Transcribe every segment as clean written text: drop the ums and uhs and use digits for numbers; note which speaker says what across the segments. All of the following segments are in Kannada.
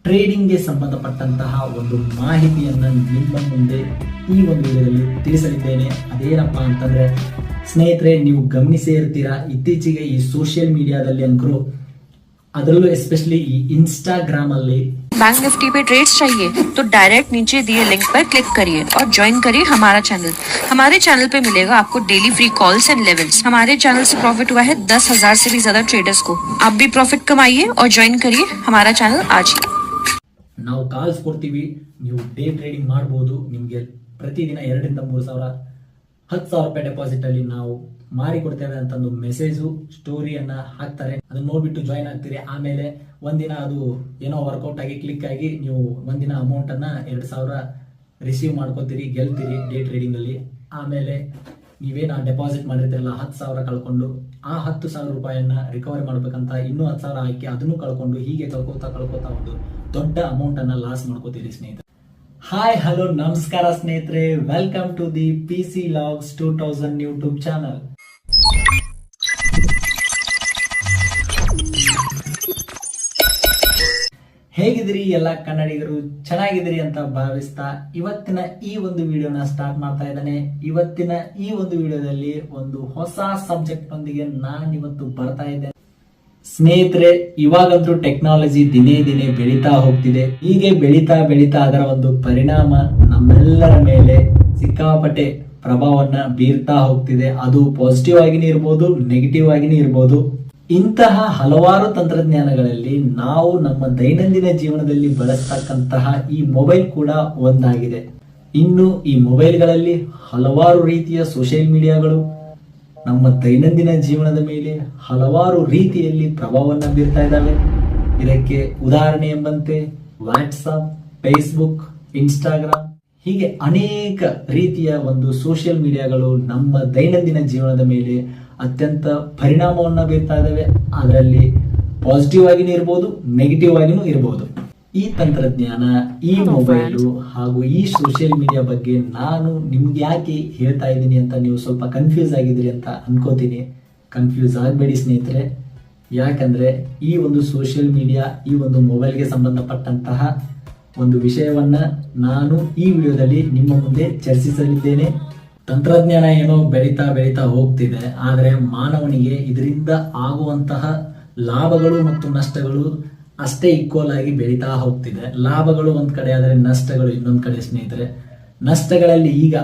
Speaker 1: ಟ್ರೇಡಿಂಗ್ಗೆ ಸಂಬಂಧಪಟ್ಟಂತಹ ಒಂದು ಮಾಹಿತಿಯನ್ನು ನಿಮ್ಮ ಮುಂದೆ ಈ ಒಂದು ವಿಡಿಯೋದಲ್ಲಿ ತಿಳಿಸಲಿದ್ದೇನೆ. ಅದೇನಪ್ಪ ಅಂತಂದ್ರೆ ಸ್ನೇಹಿತರೆ, ನೀವು ಗಮನಿಸೇ ಇರ್ತೀರಾ, ಇತ್ತೀಚೆಗೆ ಈ ಸೋಷಿಯಲ್ ಮೀಡಿಯಾದಲ್ಲಿ ಅಂಕರು, ಅದರಲ್ಲೂ ಎಸ್ಪೆಷಲಿ ಈ ಇನ್ಸ್ಟಾಗ್ರಾಮ್ ಅಲ್ಲಿ
Speaker 2: बैंक निफ्टी पे ट्रेड्स चाहिए तो डायरेक्ट नीचे दिए लिंक पर क्लिक करिए और ज्वाइन करिए हमारा चैनल। हमारे चैनल पे मिलेगा आपको daily free calls and levels. हमारे चैनल से प्रॉफिट हुआ है 10,000 से भी ज्यादा ट्रेडर्स को। आप भी प्रॉफिट कमाइए और ज्वाइन करिए हमारा चैनल आज ही।
Speaker 1: ನಾವು ಕಾಲ್ಸ್ ಕೊಡ್ತೀವಿ, ನೀವು ಡೇ ಟ್ರೇಡಿಂಗ್ ಮಾಡಬಹುದು. ನಿಮಗೆ ಪ್ರತಿದಿನ 2 ರಿಂದ 3 ಸಾವಿರ 10,000 ರೂಪಾಯಿ ಡೆಪಾಸಿಟ್ ಅಲ್ಲಿ ನಾವು ಮಾಡಿಕೊಡ್ತೇವೆ ಅಂತ ಒಂದು ಮೆಸೇಜು ಸ್ಟೋರಿಯನ್ನ ಹಾಕ್ತಾರೆ. ಅದನ್ನ ನೋಡ್ಬಿಟ್ಟು ಜಾಯಿನ್ ಆಗ್ತೀರಿ. ಆಮೇಲೆ ಒಂದಿನ ಅದು ಏನೋ ವರ್ಕೌಟ್ ಆಗಿ ಕ್ಲಿಕ್ ಆಗಿ ನೀವು ಒಂದಿನ ಅಮೌಂಟ್ ಅನ್ನ 2,000 ರಿಸೀವ್ ಮಾಡ್ಕೋತೀರಿ, ಗೆಲ್ತೀರಿ ಡೇ ಟ್ರೇಡಿಂಗ್ ಅಲ್ಲಿ. ಆಮೇಲೆ ನೀವೇನು ಡೆಪಾಸಿಟ್ ಮಾಡಿರ್ತೀರಲ್ಲ 10,000 ಕಳ್ಕೊಂಡು ಆ 10,000 ರೂಪಾಯಿಯನ್ನ ರಿಕವರಿ ಮಾಡ್ಬೇಕಂತ ಇನ್ನೂ 10,000 ಹಾಕಿ ಅದನ್ನು ಕಳ್ಕೊಂಡು ಹೀಗೆ ಕಳ್ಕೋತಾ ಒಂದು ದೊಡ್ಡ ಅಮೌಂಟ್ ಅನ್ನ ಲಾಸ್ ಮಾಡ್ಕೋತೀರಿ ಸ್ನೇಹಿತರೆ. ಹಾಯ್ ಹಲೋ ನಮಸ್ಕಾರ ಸ್ನೇಹಿತರೆ, welcome to the PC Logs 2000 YouTube channel. ಹೇಗಿದ್ರಿ ಎಲ್ಲ ಕನ್ನಡಿಗರು? ಚೆನ್ನಾಗಿದ್ರಿ ಅಂತ ಭಾವಿಸ್ತಾ ಇವತ್ತಿನ ಈ ಒಂದು ವಿಡಿಯೋನ ಸ್ಟಾರ್ಟ್ ಮಾಡ್ತಾ ಇದ್ದಾನೆ. ಇವತ್ತಿನ ಈ ಒಂದು ವಿಡಿಯೋದಲ್ಲಿ ಒಂದು ಹೊಸ ಸಬ್ಜೆಕ್ಟ್ ನೊಂದಿಗೆ ನಾನು ಇವತ್ತು ಬರ್ತಾ ಇದ್ದೇನೆ ಸ್ನೇಹಿತರೆ. ಇವಾಗಂತೂ ಟೆಕ್ನಾಲಜಿ ದಿನೇ ದಿನೇ ಬೆಳೀತಾ ಹೋಗ್ತಿದೆ. ಹೀಗೆ ಬೆಳೀತಾ ಅದರ ಒಂದು ಪರಿಣಾಮ ನಮ್ಮೆಲ್ಲರ ಮೇಲೆ ಸಿಕ್ಕಾಪಟ್ಟೆ ಪ್ರಭಾವವನ್ನ ಬೀರ್ತಾ ಹೋಗ್ತಿದೆ. ಅದು ಪಾಸಿಟಿವ್ ಆಗಿನೇ ಇರ್ಬೋದು, ನೆಗೆಟಿವ್ ಆಗಿನೇ ಇರ್ಬೋದು. ಇಂತಹ ಹಲವಾರು ತಂತ್ರಜ್ಞಾನಗಳಲ್ಲಿ ನಾವು ನಮ್ಮ ದೈನಂದಿನ ಜೀವನದಲ್ಲಿ ಬಳಸ್ತಕ್ಕಂತಹ ಈ ಮೊಬೈಲ್ ಕೂಡ ಒಂದಾಗಿದೆ. ಇನ್ನು ಈ ಮೊಬೈಲ್ಗಳಲ್ಲಿ ಹಲವಾರು ರೀತಿಯ ಸೋಷಿಯಲ್ ಮೀಡಿಯಾಗಳು ನಮ್ಮ ದೈನಂದಿನ ಜೀವನದ ಮೇಲೆ ಹಲವಾರು ರೀತಿಯಲ್ಲಿ ಪ್ರಭಾವವನ್ನು ಬೀರ್ತಾ ಇದ್ದಾವೆ. ಇದಕ್ಕೆ ಉದಾಹರಣೆ ಎಂಬಂತೆ ವಾಟ್ಸಪ್, ಫೇಸ್ಬುಕ್, ಇನ್ಸ್ಟಾಗ್ರಾಮ್ ಹೀಗೆ ಅನೇಕ ರೀತಿಯ ಒಂದು ಸೋಷಿಯಲ್ ಮೀಡಿಯಾಗಳು ನಮ್ಮ ದೈನಂದಿನ ಜೀವನದ ಮೇಲೆ ಅತ್ಯಂತ ಪರಿಣಾಮವನ್ನ ಬೀರ್ತಾ ಇದ್ದಾವೆ. ಅದರಲ್ಲಿ ಪಾಸಿಟಿವ್ ಆಗಿನೂ ಇರ್ಬೋದು, ನೆಗೆಟಿವ್ ಆಗಿನೂ ಇರ್ಬೋದು. ಈ ತಂತ್ರಜ್ಞಾನ, ಈ ಮೊಬೈಲು ಹಾಗೂ ಈ ಸೋಷಿಯಲ್ ಮೀಡಿಯಾ ಬಗ್ಗೆ ನಾನು ನಿಮ್ಗೆ ಯಾಕೆ ಹೇಳ್ತಾ ಇದ್ದೀನಿ ಅಂತ ನೀವು ಸ್ವಲ್ಪ ಕನ್ಫ್ಯೂಸ್ ಆಗಿದ್ದೀರಿ ಅಂತ ಅನ್ಕೋತೀನಿ. ಕನ್ಫ್ಯೂಸ್ ಆಗಬೇಡಿ ಸ್ನೇಹಿತರೆ, ಯಾಕಂದ್ರೆ ಈ ಒಂದು ಸೋಷಿಯಲ್ ಮೀಡಿಯಾ, ಈ ಒಂದು ಮೊಬೈಲ್ಗೆ ಸಂಬಂಧಪಟ್ಟಂತಹ ಒಂದು ವಿಷಯವನ್ನ ನಾನು ಈ ವಿಡಿಯೋದಲ್ಲಿ ನಿಮ್ಮ ಮುಂದೆ ಚರ್ಚಿಸಲಿದ್ದೇನೆ. ತಂತ್ರಜ್ಞಾನ ಏನೋ ಬೆಳೀತಾ ಹೋಗ್ತಿದೆ, ಆದರೆ ಮಾನವನಿಗೆ ಇದರಿಂದ ಆಗುವಂತಹ ಲಾಭಗಳು ಮತ್ತು ನಷ್ಟಗಳು ಅಷ್ಟೇ ಈಕ್ವಲ್ ಆಗಿ ಬೆಳೀತಾ ಹೋಗ್ತಿದೆ. ಲಾಭಗಳು ಒಂದ್ ಕಡೆ ಆದರೆ ನಷ್ಟಗಳು ಇನ್ನೊಂದ್ ಕಡೆ ಸ್ನೇಹಿತರೆ. ನಷ್ಟಗಳಲ್ಲಿ ಈಗ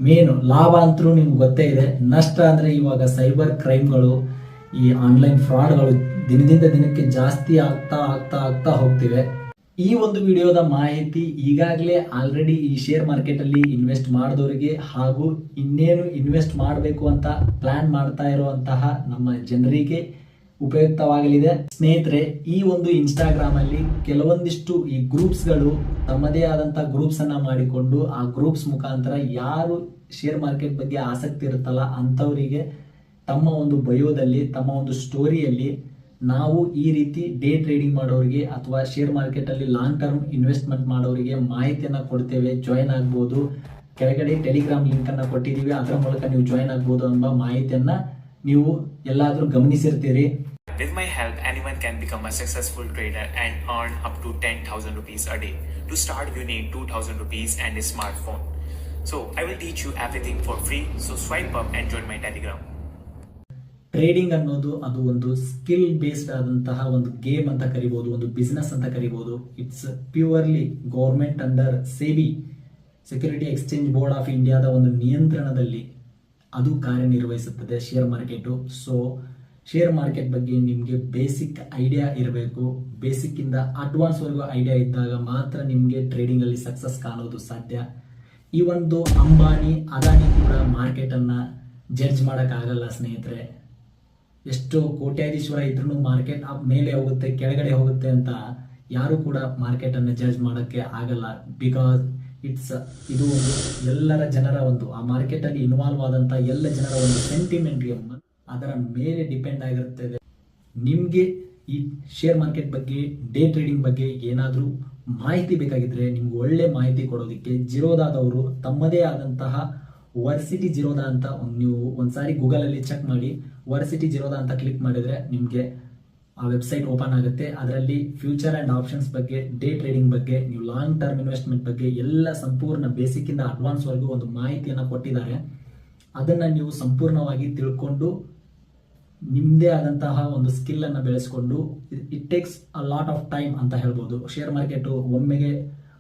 Speaker 1: ಮೇನು, ಲಾಭ ಅಂತೂ ನಿಮ್ಗೆ ಗೊತ್ತೇ ಇದೆ. ನಷ್ಟ ಅಂದ್ರೆ ಇವಾಗ ಸೈಬರ್ ಕ್ರೈಮ್ಗಳು, ಈ ಆನ್ಲೈನ್ ಫ್ರಾಡ್ಗಳು ದಿನದಿಂದ ದಿನಕ್ಕೆ ಜಾಸ್ತಿ ಆಗ್ತಾ ಹೋಗ್ತಿವೆ. ಈ ಒಂದು ವಿಡಿಯೋದ ಮಾಹಿತಿ ಈಗಾಗಲೇ ಆಲ್ರೆಡಿ ಈ ಶೇರ್ ಮಾರ್ಕೆಟ್ ಅಲ್ಲಿ ಇನ್ವೆಸ್ಟ್ ಮಾಡಿದವರಿಗೆ ಹಾಗೂ ಇನ್ನೇನು ಇನ್ವೆಸ್ಟ್ ಮಾಡಬೇಕು ಅಂತ ಪ್ಲಾನ್ ಮಾಡ್ತಾ ಇರುವಂತಹ ನಮ್ಮ ಜನರಿಗೆ ಉಪಯುಕ್ತವಾಗಲಿದೆ ಸ್ನೇಹಿತರೆ. ಈ ಒಂದು ಇನ್ಸ್ಟಾಗ್ರಾಮ್ ಅಲ್ಲಿ ಕೆಲವೊಂದಿಷ್ಟು ಈ ಗ್ರೂಪ್ಸ್ಗಳು ತಮ್ಮದೇ ಆದಂತಹ ಗ್ರೂಪ್ಸ್ ಅನ್ನ ಮಾಡಿಕೊಂಡು ಆ ಗ್ರೂಪ್ಸ್ ಮುಖಾಂತರ ಯಾರು ಶೇರ್ ಮಾರ್ಕೆಟ್ ಬಗ್ಗೆ ಆಸಕ್ತಿ ಇರುತ್ತಲ್ಲ ಅಂತವರಿಗೆ ತಮ್ಮ ಒಂದು ಬಯೋದಲ್ಲಿ, ತಮ್ಮ ಒಂದು ಸ್ಟೋರಿಯಲ್ಲಿ ನಾವು ಈ ರೀತಿ ಡೇ ಟ್ರೇಡಿಂಗ್ ಮಾಡೋರಿಗೆ ಅಥವಾ ಶೇರ್ ಮಾರ್ಕೆಟ್ ಅಲ್ಲಿ ಲಾಂಗ್ ಟರ್ಮ್ ಇನ್ವೆಸ್ಟ್ಮೆಂಟ್ ಮಾಡೋರಿಗೆ ಮಾಹಿತಿಯನ್ನ ಕೊಡ್ತೇವೆ, ಜಾಯಿನ್ ಆಗ್ಬೋದು. ಕೆಳಗಡೆ ಟೆಲಿಗ್ರಾಮ್ ಲಿಂಕ್ ಅನ್ನ ಕೊಟ್ಟಿದೀವಿ, ಅದರ ಮೂಲಕ ನೀವು ಜಾಯಿನ್ ಆಗ್ಬೋದು ಎಂಬ ಮಾಹಿತಿಯನ್ನ ನೀವು ಎಲ್ಲಾದ್ರೂ ಗಮನಿಸಿರ್ತೀರಿ.
Speaker 3: With my help, anyone can become a successful trader and earn up to 10,000 rupees a day. To start, you need 2,000 rupees and a smartphone. So, I will teach you everything for free. So, swipe up and join my Telegram.
Speaker 1: Trading ಅನ್ನೋದು ಅದು ಒಂದು ಸ್ಕಿಲ್ ಬೇಸ್ಡ್ ಆದಂತಹ ಒಂದು ಗೇಮ್ ಅಂತ ಕರಿಬಹುದು, ಒಂದು ಬಿಸ್ನೆಸ್ ಅಂತ ಕರಿಬಹುದು. It's purely government under SEBI, security exchange board of ಇಂಡಿಯಾದ ಒಂದು ನಿಯಂತ್ರಣದಲ್ಲಿ ಅದು ಕಾರ್ಯನಿರ್ವಹಿಸುತ್ತದೆ share market. So share market ಬಗ್ಗೆ ನಿಮಗೆ ಬೇಸಿಕ್ ಐಡಿಯಾ ಇರಬೇಕು. ಬೇಸಿಕ್ ಇಂದ ಅಡ್ವಾನ್ಸ್ ವರೆಗೂ ಐಡಿಯಾ ಇದ್ದಾಗ ಮಾತ್ರ ನಿಮಗೆ ಟ್ರೇಡಿಂಗ್ ಅಲ್ಲಿ ಸಕ್ಸಸ್ ಕಾಣೋದು ಸಾಧ್ಯ. ಈ ಒಂದು ಅಂಬಾನಿ, ಅದಾನಿ ಕೂಡ ಮಾರ್ಕೆಟ್ ಅನ್ನ ಜಡ್ಜ್ ಮಾಡಕ್ ಆಗಲ್ಲ ಸ್ನೇಹಿತರೆ. ಎಷ್ಟೋ ಕೋಟ್ಯಾಧೀಶ್ವರ ಇದ್ರೂ ಮಾರ್ಕೆಟ್ ಮೇಲೆ ಹೋಗುತ್ತೆ, ಕೆಳಗಡೆ ಹೋಗುತ್ತೆ ಅಂತ ಯಾರು ಕೂಡ ಮಾರ್ಕೆಟ್ ಅನ್ನ ಜಡ್ಜ್ ಮಾಡಕ್ಕೆ ಆಗಲ್ಲ. ಬಿಕಾಸ್ ಇದು ಒಂದು ಎಲ್ಲರ ಜನರ ಒಂದು ಆ ಮಾರ್ಕೆಟ್ ಅಲ್ಲಿ ಇನ್ವಾಲ್ವ್ ಆದಂತ ಎಲ್ಲ ಜನರ ಒಂದು ಸೆಂಟಿಮೆಂಟ್, ಅದರ ಮೇಲೆ ಡಿಪೆಂಡ್ ಆಗಿರುತ್ತದೆ. ನಿಮ್ಗೆ ಈ ಶೇರ್ ಮಾರ್ಕೆಟ್ ಬಗ್ಗೆ, ಡೇ ಟ್ರೇಡಿಂಗ್ ಬಗ್ಗೆ ಏನಾದ್ರೂ ಮಾಹಿತಿ ಬೇಕಾಗಿದ್ರೆ ನಿಮ್ಗೆ ಒಳ್ಳೆ ಮಾಹಿತಿ ಕೊಡೋದಕ್ಕೆ ಜಿರೋದಾದವರು ತಮ್ಮದೇ ಆದಂತಹ ವರ್ಸಿಟಿ ಜಿರೋದಾ ಅಂತ ನೀವು ಒಂದ್ಸಾರಿ ಗೂಗಲ್ ಅಲ್ಲಿ ಚೆಕ್ ಮಾಡಿ. ವರ್ಸಿಟಿ ಜಿರೋದಾ ಅಂತ ಕ್ಲಿಕ್ ಮಾಡಿದ್ರೆ ನಿಮ್ಗೆ ಆ ವೆಬ್ಸೈಟ್ ಓಪನ್ ಆಗುತ್ತೆ. ಅದರಲ್ಲಿ ಫ್ಯೂಚರ್ ಅಂಡ್ ಆಪ್ಷನ್ಸ್ ಬಗ್ಗೆ, ಡೇ ಟ್ರೇಡಿಂಗ್ ಬಗ್ಗೆ, ನೀವು ಲಾಂಗ್ ಟರ್ಮ್ ಇನ್ವೆಸ್ಟ್ಮೆಂಟ್ ಬಗ್ಗೆ ಎಲ್ಲ ಸಂಪೂರ್ಣ ಬೇಸಿಕ್ ಇಂದ ಅಡ್ವಾನ್ಸ್ ವರೆಗೂ ಒಂದು ಮಾಹಿತಿಯನ್ನು ಕೊಟ್ಟಿದ್ದಾರೆ. ಅದನ್ನ ನೀವು ಸಂಪೂರ್ಣವಾಗಿ ತಿಳ್ಕೊಂಡು ನಿಮ್ಮದೇ ಆದಂತಹ ಒಂದು ಸ್ಕಿಲ್ ಅನ್ನ ಬೆಳೆಸ್ಕೊಂಡು, it takes a lot of time ಅಂತ ಹೇಳ್ಬೋದು. ಶೇರ್ ಮಾರ್ಕೆಟ್ ಒಮ್ಮೆಗೆ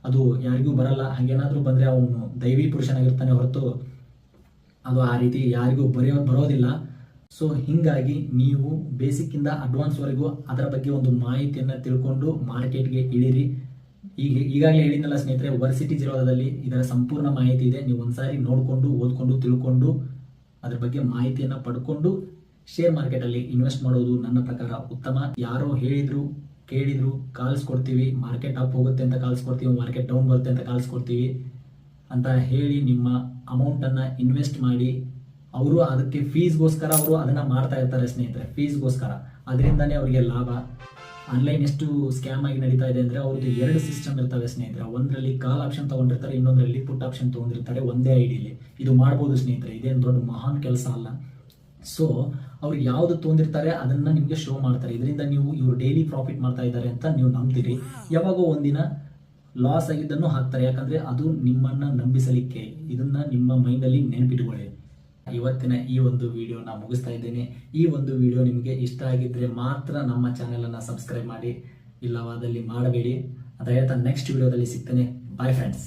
Speaker 1: ಅದು ಯಾರಿಗೂ ಬರಲ್ಲ. ಹಾಗೇನಾದ್ರೂ ಬಂದ್ರೆ ಅವನು ದೈವಿ ಪುರುಷನಾಗಿರ್ತಾನೆ ಹೊರತು ಅದು ಆ ರೀತಿ ಯಾರಿಗೂ ಬರೋದಿಲ್ಲ. ಸೊ ಹಿಂಗಾಗಿ ನೀವು ಬೇಸಿಕ್ ಇಂದ ಅಡ್ವಾನ್ಸ್ ವರೆಗೂ ಅದರ ಬಗ್ಗೆ ಒಂದು ಮಾಹಿತಿಯನ್ನ ತಿಳ್ಕೊಂಡು ಮಾರ್ಕೆಟ್ಗೆ ಇಳಿರಿ. ಈಗಾಗಲೇ ಹೇಳಿದ್ನಲ್ಲ ಸ್ನೇಹಿತರೆ, ವರ್ಸಿಟಿ ಜಿರೋದಲ್ಲಿ ಇದರ ಸಂಪೂರ್ಣ ಮಾಹಿತಿ ಇದೆ. ನೀವು ಒಂದ್ಸಾರಿ ನೋಡ್ಕೊಂಡು, ಓದ್ಕೊಂಡು, ತಿಳ್ಕೊಂಡು ಅದ್ರ ಬಗ್ಗೆ ಮಾಹಿತಿಯನ್ನ ಪಡ್ಕೊಂಡು ಶೇರ್ ಮಾರ್ಕೆಟ್ ಅಲ್ಲಿ ಇನ್ವೆಸ್ಟ್ ಮಾಡೋದು ನನ್ನ ಪ್ರಕಾರ ಉತ್ತಮ. ಯಾರೋ ಹೇಳಿದ್ರು, ಕೇಳಿದ್ರು, ಕಾಲ್ಸ್ ಕೊಡ್ತೀವಿ, ಮಾರ್ಕೆಟ್ ಅಪ್ ಹೋಗುತ್ತೆ ಅಂತ ಕಾಲ್ಸ್ ಕೊಡ್ತೀವಿ, ಮಾರ್ಕೆಟ್ ಡೌನ್ ಬರುತ್ತೆ ಅಂತ ಕಾಲ್ಸ್ ಕೊಡ್ತೀವಿ ಅಂತ ಹೇಳಿ ನಿಮ್ಮ ಅಮೌಂಟ್ ಅನ್ನ ಇನ್ವೆಸ್ಟ್ ಮಾಡಿ ಅವರು ಅದಕ್ಕೆ ಫೀಸ್ಗೋಸ್ಕರ ಅವರು ಅದನ್ನ ಮಾಡ್ತಾ ಇರ್ತಾರೆ ಸ್ನೇಹಿತರೆ, ಫೀಸ್ಗೋಸ್ಕರ. ಅದರಿಂದಾನೇ ಅವರಿಗೆ ಲಾಭ. ಆನ್ಲೈನ್ ಎಷ್ಟು ಸ್ಕ್ಯಾಮ್ ಆಗಿ ನಡೀತಾ ಇದೆ ಅಂದ್ರೆ ಅವ್ರದ್ದು 2 ಸಿಸ್ಟಮ್ ಇರ್ತವೆ ಸ್ನೇಹಿತರೆ. ಒಂದರಲ್ಲಿ ಕಾಲ್ ಆಪ್ಷನ್ ತಗೊಂಡಿರ್ತಾರೆ, ಇನ್ನೊಂದರಲ್ಲಿ ಪುಟ್ ಆಪ್ಷನ್ ತಗೊಂಡಿರ್ತಾರೆ ಒಂದೇ ಐಡಿಲಿ. ಇದು ಮಾಡ್ಬೋದು ಸ್ನೇಹಿತರೆ, ಇದೇನು ದೊಡ್ಡ ಮಹಾನ್ ಕೆಲಸ ಅಲ್ಲ. ಸೊ ಅವ್ರು ಯಾವ್ದು ತೊಗೊಂಡಿರ್ತಾರೆ ಅದನ್ನ ನಿಮ್ಗೆ ಶೋ ಮಾಡ್ತಾರೆ. ಇದರಿಂದ ನೀವು ಇವ್ರು ಡೈಲಿ ಪ್ರಾಫಿಟ್ ಮಾಡ್ತಾ ಇದ್ದಾರೆ ಅಂತ ನೀವು ನಂಬ್ತೀರಿ. ಯಾವಾಗೋ ಒಂದಿನ ಲಾಸ್ ಆಗಿದ್ದನ್ನು ಹಾಕ್ತಾರೆ, ಯಾಕಂದ್ರೆ ಅದು ನಿಮ್ಮನ್ನ ನಂಬಿಸಲಿಕ್ಕೆ. ಇದನ್ನ ನಿಮ್ಮ ಮೈಂಡ್ ಅಲ್ಲಿ ನೆನಪಿಟ್ಕೊಳ್ಳಿ. ಇವತ್ತಿನ ಈ ಒಂದು ವಿಡಿಯೋನ ಮುಗಿಸ್ತಾ ಇದ್ದೇನೆ. ಈ ಒಂದು ವಿಡಿಯೋ ನಿಮಗೆ ಇಷ್ಟ ಆಗಿದ್ರೆ ಮಾತ್ರ ನಮ್ಮ ಚಾನೆಲ್ ಅನ್ನ ಸಬ್ಸ್ಕ್ರೈಬ್ ಮಾಡಿ, ಇಲ್ಲವಾದಲ್ಲಿ ಮಾಡಬೇಡಿ. ಅದ ಹೇಳ್ತಾ ನೆಕ್ಸ್ಟ್ ವಿಡಿಯೋದಲ್ಲಿ ಸಿಗ್ತೇನೆ. Bye friends.